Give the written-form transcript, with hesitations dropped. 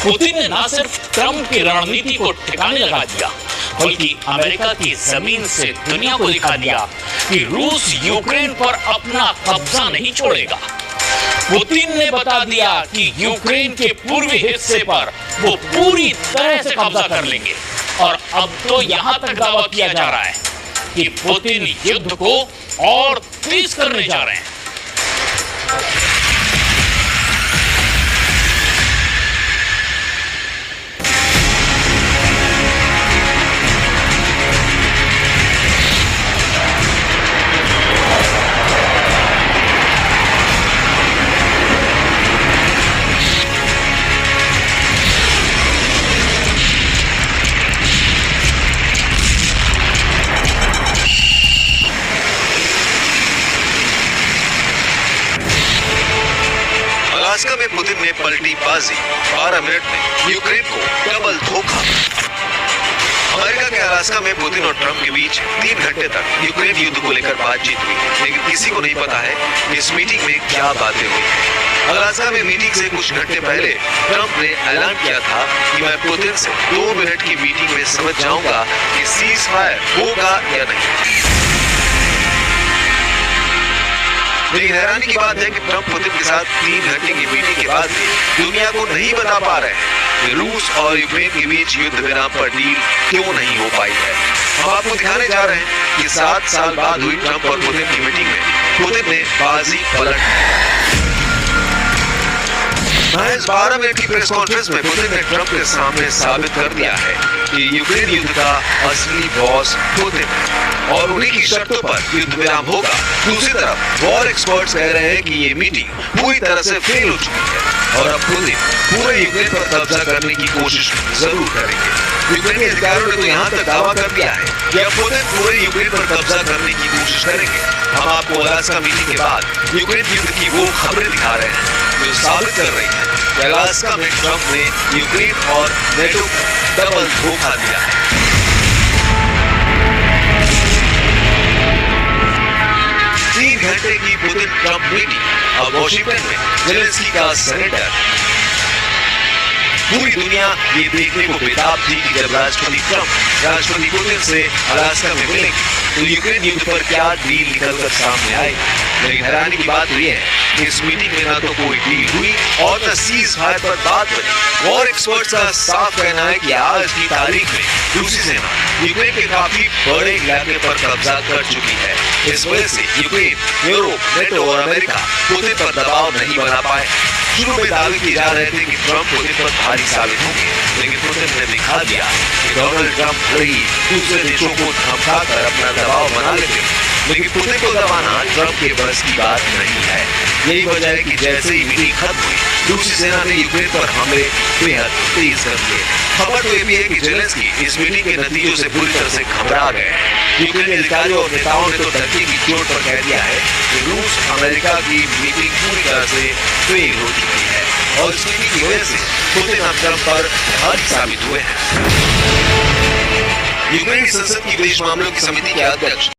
Putin ने न सिर्फ ट्रंप की रणनीति को ठिकाने लगा दिया, बल्कि अमेरिका की जमीन से दुनिया को दिखा दिया कि रूस यूक्रेन पर अपना कब्जा नहीं छोड़ेगा। पुतिन ने बता दिया कि यूक्रेन के पूर्वी हिस्से पर वो पूरी तरह से कब्जा कर लेंगे। और अब तो यहां तक दावा किया जा रहा है कि पुतिन युद्ध को और तेज करने जा रहे हैं। अलास्का में पुतिन ने पलटी बाजी, 12 मिनट में यूक्रेन को डबल धोखा। अमेरिका के अलास्का में पुतिन और ट्रंप के बीच 3 घंटे तक यूक्रेन युद्ध को लेकर बातचीत हुई, लेकिन किसी को नहीं पता है कि इस मीटिंग में क्या बातें हुई। अलास्का में मीटिंग से कुछ घंटे पहले ट्रंप ने ऐलान किया था कि मैं पुतिन से 2 मिनट की मीटिंग में समझ जाऊंगा कि सीज फायर होगा या नहीं। लेकिन हैरानी की बात है कि ट्रंप पुतिन के साथ 3 घंटे की मीटिंग के बाद भी दुनिया को नहीं बता पा रहे हैं कि रूस और यूक्रेन के बीच युद्ध विराम पर डील क्यों नहीं हो पाई है। हम आपको दिखाने जा रहे हैं कि 7 साल बाद हुई ट्रंप और पुतिन की मीटिंग में पुतिन ने बाजी पलट दी। महज 12 मिनट की प्रेस कॉन्फ्रेंस में पुतिन ने ट्रंप के सामने साबित कर दिया है कि यूक्रेन युद्ध का असली बॉस पुतिन है और उन्हीं की शर्तों पर युद्ध विराम होगा। दूसरी तरफ वॉर एक्सपर्ट्स कह रहे हैं कि ये मीटिंग पूरी तरह से फेल हो चुकी है और अब पुतिन पूरे यूक्रेन पर कब्जा करने की कोशिश जरूर करेंगे। यूक्रेन के अधिकारियों ने तो यहाँ तक दावा कर दिया है कि अब पुतिन पूरे यूक्रेन पर कब्जा करने की कोशिश करेंगे। हम आपको अलास्का मीटिंग के बाद यूक्रेन युद्ध की वो खबरें दिखा रहे हैं जो साबित कर रही है कि अलास्का में ट्रंप ने यूक्रेन और नेटो को डबल धोखा दिया है। 3 घंटे की पुतिन ट्रंप मीटिंग अब वॉशिंगटन में जेलेंस्की का सरेंडर। पूरी दुनिया ये देखने को बेताब थी कि जब राष्ट्रपति ट्रंप राष्ट्रपति पुतिन से अलास्का में मिलेंगे तो यूक्रेन युद्ध पर क्या डील निकलकर सामने आएगी। लेकिन हैरानी की बात हुई है कि इस मीटिंग में ना तो कोई डील हुई और न सीज फायर पर बात बनी। वॉर एक्सपर्ट्स का साफ कहना है कि आज की तारीख में रूसी सेना यूक्रेन के काफी बड़े इलाके पर कब्जा कर चुकी है। इस वजह से यूक्रेन, यूरोप, नेटो और अमेरिका पुतिन पर दबाव नहीं बना पाए। शुरू में दावे किए जा रहे थे कि ट्रंप पुतिन पर भारी साबित होंगे, लेकिन पुतिन ने दिखा दिया कि डोनाल्ड ट्रंप ही दूसरे देशों को धमकाकर अपना दबाव बना लेते। लेकिन पुतिन को दबाना ट्रंप के बस की बात नहीं है। यही वजह है कि जैसे ही मीटिंग खत्म हुई रूसी सेना ने यूक्रेन पर हमले बेहद तेज कर दिए। खबर तो ये भी है कि जेलेंस्की इस मीटिंग के नतीजों से पूरी तरह से घबरा गए। यूक्रेन के अधिकारियों और नेताओं ने तो धरती की चोट पर कह दिया है कि रूस अमेरिका की मीटिंग पूरी तरह से फेल हो चुकी है और इस मीटिंग की वजह से पुतिन अब ट्रंप पर भारी साबित हुए हैं। यूक्रेन संसद की विदेश मामलों की समिति के अध्यक्ष